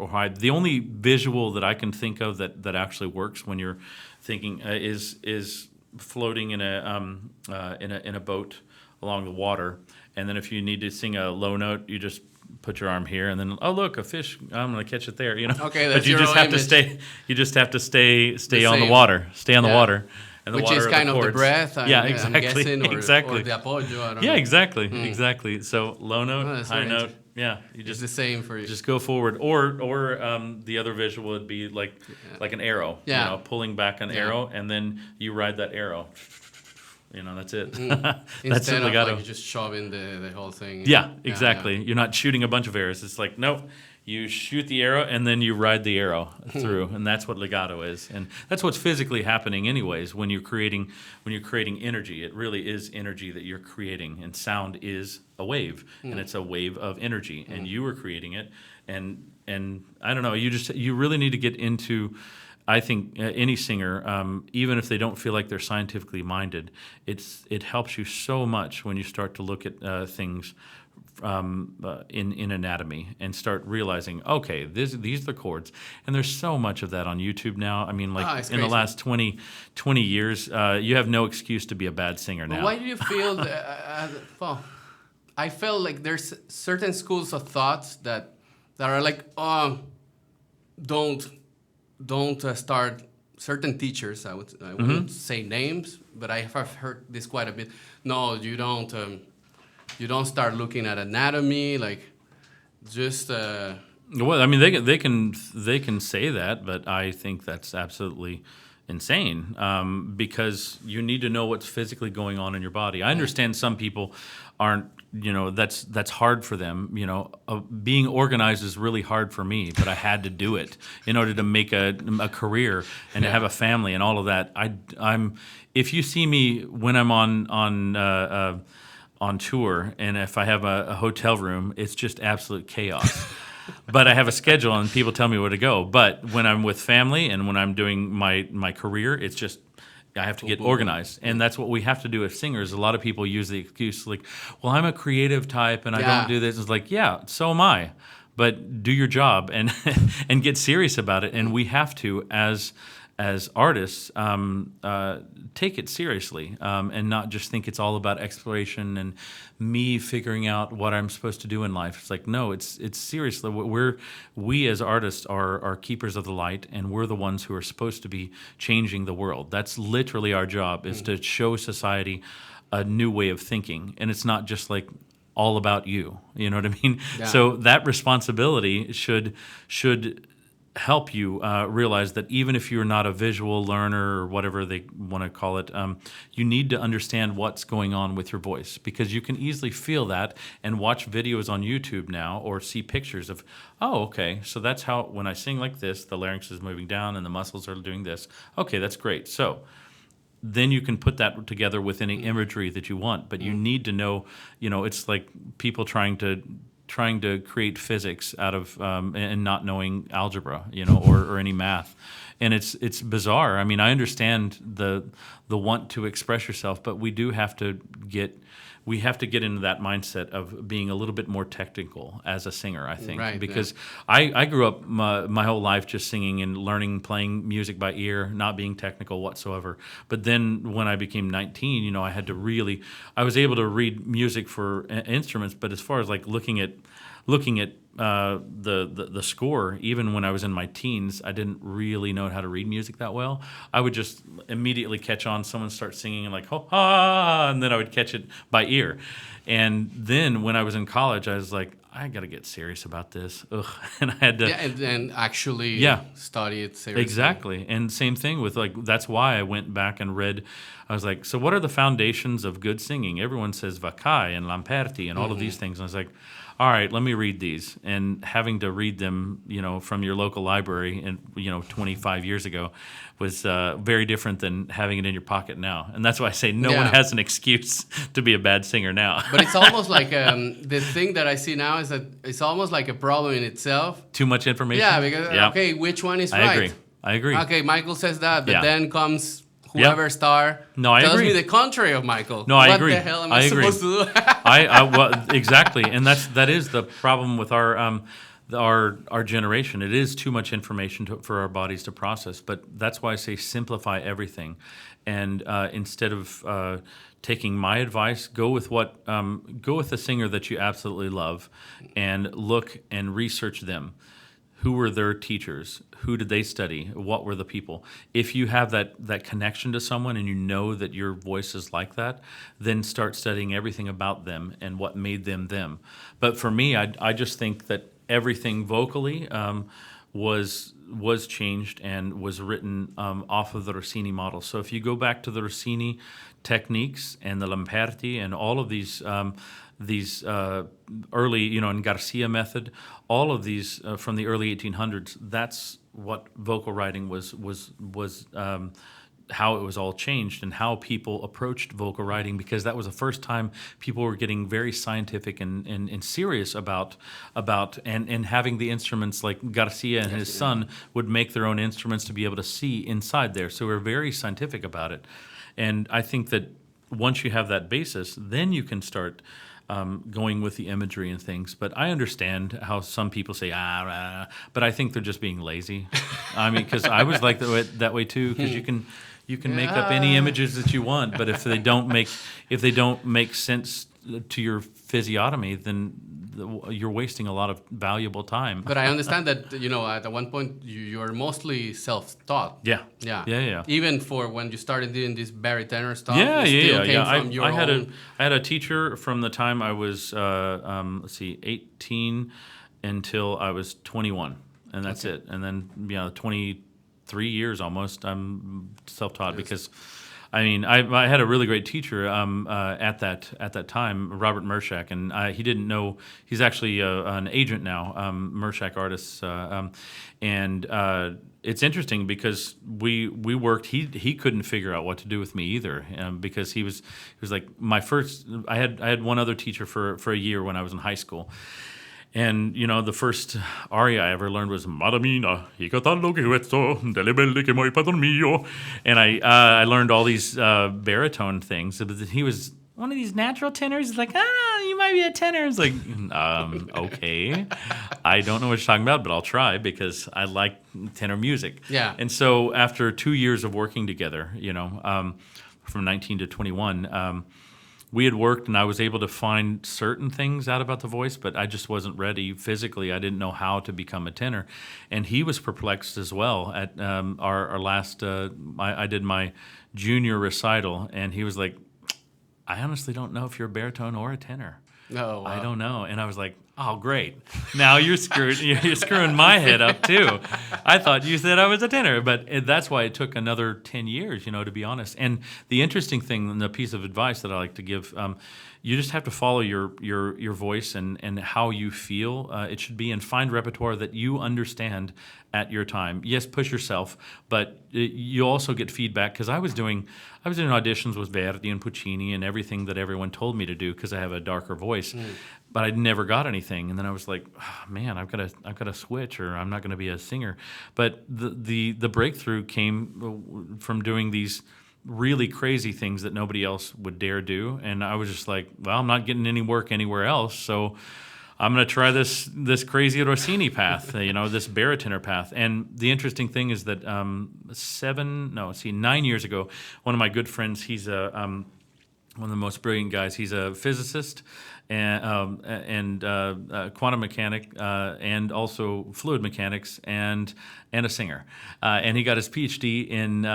high. The only visual that I can think of that actually works when you're thinking is floating in a boat along the water, and then if you need to sing a low note, you just put your arm here, and then look, a fish, I'm gonna catch it there. Okay, but that's you your just have image. to stay. You just have to stay on the same. water. Stay on the water, and the which water is are kind the of the chords. breath. Yeah, I'm exactly. guessing, or, Exactly. or the apoggio. I don't Yeah, know. exactly. So low note, that's high very note. Yeah, you It's just the same for you. just go forward, or the other visual would be like an arrow. Yeah. You know, pulling back an arrow, and then you ride that arrow. You know, that's it. That's Instead the of legato. like just shoving the whole thing. Yeah, exactly. You're not shooting a bunch of arrows. It's like, nope, you shoot the arrow and then you ride the arrow through, and that's what legato is. And that's what's physically happening anyways when you're creating energy. It really is energy that you're creating, and sound is a wave, and it's a wave of energy, and you were creating it. And I don't know, you really need to get into, I think any singer, even if they don't feel like they're scientifically minded, it helps you so much when you start to look at things in anatomy and start realizing, okay, these are the chords. And there's so much of that on YouTube now. I mean, like it's in the crazy. last 20 years, you have no excuse to be a bad singer now. Why do you feel well, I felt like there's certain schools of thoughts that are like, don't start. Certain teachers, I wouldn't say names, but I have heard this quite a bit. No, you don't start looking at anatomy, like just. Well, I mean, they can say that, but I think that's absolutely insane, because you need to know what's physically going on in your body. I understand some people aren't, that's hard for them. Being organized is really hard for me, but I had to do it in order to make a career and to have a family and all of that. If you see me when I'm on tour, and if I have a hotel room, it's just absolute chaos. But I have a schedule, and people tell me where to go. But when I'm with family and when I'm doing my career, it's just I have to get organized. And that's what we have to do as singers. A lot of people use the excuse like, well, I'm a creative type and I don't do this. It's like, yeah, so am I. But do your job and and get serious about it. And we have to, as artists, take it seriously, and not just think it's all about exploration and me figuring out what I'm supposed to do in life. It's like, no, it's seriously. We as artists are keepers of the light, and we're the ones who are supposed to be changing the world. That's literally our job, is to show society a new way of thinking. And it's not just like all about you. You know what I mean? Yeah. So that responsibility should help you realize that even if you're not a visual learner or whatever they want to call it, you need to understand what's going on with your voice, because you can easily feel that and watch videos on YouTube now or see pictures of, oh, okay, so that's how when I sing like this, the larynx is moving down and the muscles are doing this. Okay, that's great. So then you can put that together with any imagery that you want, but you need to know, it's like people trying to create physics out of and not knowing algebra, or any math, and it's bizarre. I mean, I understand the want to express yourself, but we have to get into that mindset of being a little bit more technical as a singer, I think, Right, because I grew up my whole life just singing and learning, playing music by ear, not being technical whatsoever. But then when I became 19, I was able to read music for instruments, but as far as like looking at the score, even when I was in my teens, I didn't really know how to read music that well. I would just immediately catch on someone start singing and like, ho, ha, and then I would catch it by ear. And then when I was in college, I was like, I got to get serious about this. Ugh. And I had to... Yeah, and actually study it seriously. Exactly. And same thing with that's why I went back and read. I was like, so what are the foundations of good singing? Everyone says Vaccai and Lamperti and all of these things. And I was like, all right, let me read these. And having to read them, from your local library, and 25 years ago, was very different than having it in your pocket now. And that's why I say no one has an excuse to be a bad singer now. But it's almost like the thing that I see now is that it's almost like a problem in itself. Too much information. Yeah, because okay, which one is right? I agree. Okay, Michael says that, but then comes whoever star I tells agree. me the contrary of Michael. No, I agree. What the hell am I supposed to do? Well, exactly, and that is the problem with our generation. It is too much information for our bodies to process. But that's why I say simplify everything, and instead of taking my advice, go with a singer that you absolutely love, and look and research them. who were their teachers? Who did they study? What were the people? If you have that connection to someone and you know that your voice is like that, then start studying everything about them and what made them them. But for me, I just think that everything vocally was changed and was written off of the Rossini model. So if you go back to the Rossini techniques and the Lamperti and all of these early, and Garcia method, all of these from the early 1800s, that's what vocal writing was how it was all changed and how people approached vocal writing, because that was the first time people were getting very scientific and serious about and having the instruments, like Garcia and his son would make their own instruments to be able to see inside there. So we're very scientific about it. And I think that once you have that basis, then you can start going with the imagery and things. But I understand how some people say, but I think they're just being lazy. I mean, because I was like that way too, because you can make up any images that you want, but if they don't make sense to your physiognomy, then you're wasting a lot of valuable time. But I understand that, at one point you're mostly self-taught. Yeah. Even for when you started doing this Baritenor stuff. Yeah. I had a teacher from the time I was 18 until I was 21, and that's it. And then 23 years almost I'm self-taught, because I had a really great teacher at that time, Robert Mershak, and he didn't know he's actually an agent now, Mershak Artists, and it's interesting because we worked. He couldn't figure out what to do with me either, because he was like my first. I had one other teacher for a year when I was in high school. And, the first aria I ever learned was Madamina, I catallo che questo, delle belle che moi padron mio. And I learned all these baritone things. But he was one of these natural tenors. He's like, you might be a tenor. It's like, okay. I don't know what you're talking about, but I'll try, because I like tenor music. Yeah. And so after 2 years of working together, from 19 to 21, we had worked, and I was able to find certain things out about the voice, but I just wasn't ready physically. I didn't know how to become a tenor. And he was perplexed as well at our last, I did my junior recital, and he was like, I honestly don't know if you're a baritone or a tenor. Oh, wow. I don't know. And I was like, oh, great. Now you're screwed. You're screwing my head up, too. I thought you said I was a tenor. But that's why it took another 10 years, to be honest. And the interesting thing, and the piece of advice that I like to give, you just have to follow your voice and how you feel it should be, and find repertoire that you understand at your time. Yes, push yourself, but you also get feedback, because I was doing auditions with Verdi and Puccini and everything that everyone told me to do, because I have a darker voice. But I never got anything, and then I was like, oh, man, I've got to switch, or I'm not going to be a singer. But the breakthrough came from doing these really crazy things that nobody else would dare do, and I was just like, well, I'm not getting any work anywhere else, so I'm going to try this crazy Rossini path, this baritone path. And the interesting thing is that 9 years ago, one of my good friends, he's one of the most brilliant guys. He's a physicist and quantum mechanic, and also fluid mechanics, and a singer. And he got his PhD in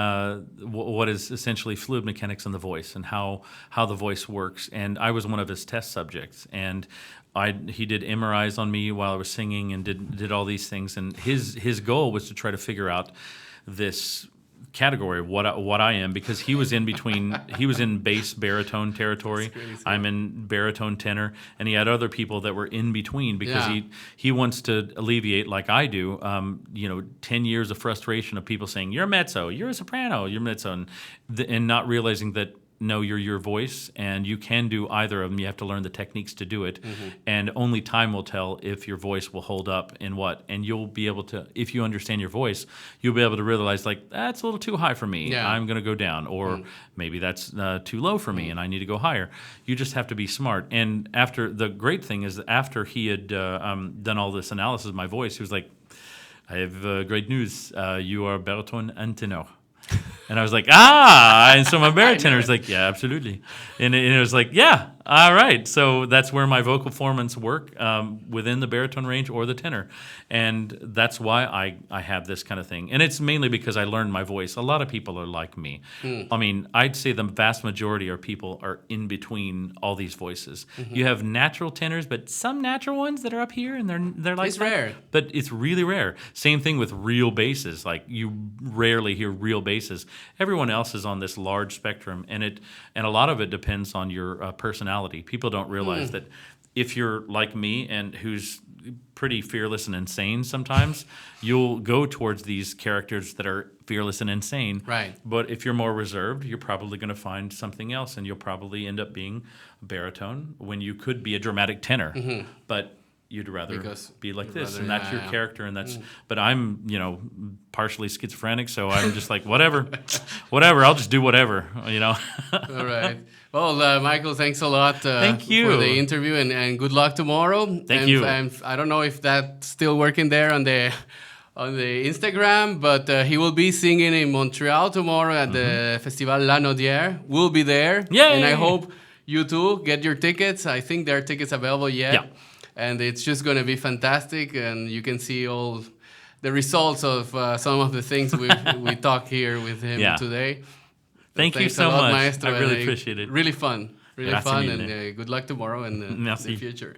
what is essentially fluid mechanics in the voice, and how the voice works. And I was one of his test subjects, and he did MRIs on me while I was singing, and did all these things. And his goal was to try to figure out this category, what I am, because he was in between. He was in bass baritone territory. I'm in baritone tenor, and he had other people that were in between, because he wants to alleviate, like I do, 10 years of frustration of people saying you're a mezzo, you're a soprano, you're mezzo, and not realizing that no, you're your voice, and you can do either of them. You have to learn the techniques to do it, and only time will tell if your voice will hold up in what. And you'll be able to, if you understand your voice, you'll be able to realize, like, that's a little too high for me. Yeah. I'm going to go down, or maybe that's too low for me, and I need to go higher. You just have to be smart. And the great thing is, after he had done all this analysis of my voice, he was like, I have great news. You are baritone and tenor. And I was like, ah, and so my baritone was like, yeah, absolutely. And it was like, yeah, all right. So that's where my vocal formants work within the baritone range or the tenor. And that's why I have this kind of thing. And it's mainly because I learned my voice. A lot of people are like me. I mean, I'd say the vast majority of people are in between all these voices. You have natural tenors, but some natural ones that are up here and they're like It's rare. But it's really rare. Same thing with real basses. Like you rarely hear real basses. Everyone else is on this large spectrum, and a lot of it depends on your personality. People don't realize that if you're like me and who's pretty fearless and insane sometimes, you'll go towards these characters that are fearless and insane. Right. But if you're more reserved, you're probably going to find something else, and you'll probably end up being a baritone when you could be a dramatic tenor. But you'd rather be like this, and that's your character, and that's. But I'm, partially schizophrenic, so I'm just like whatever. I'll just do whatever, All right. Well, Michael, thanks a lot. Thank you for the interview, and good luck tomorrow. Thank you. And I don't know if that's still working there on the Instagram, but he will be singing in Montreal tomorrow at the Festival Lanaudière. We'll be there. Yay! And I hope you too get your tickets. I think there are tickets available yet. Yeah. And it's just going to be fantastic, and you can see all the results of some of the things we talked here with him today. Thank you Thanks so a lot, much. Maestro, I really appreciate it. Really fun. Really Grazie fun, mille. and good luck tomorrow and in the Merci. future.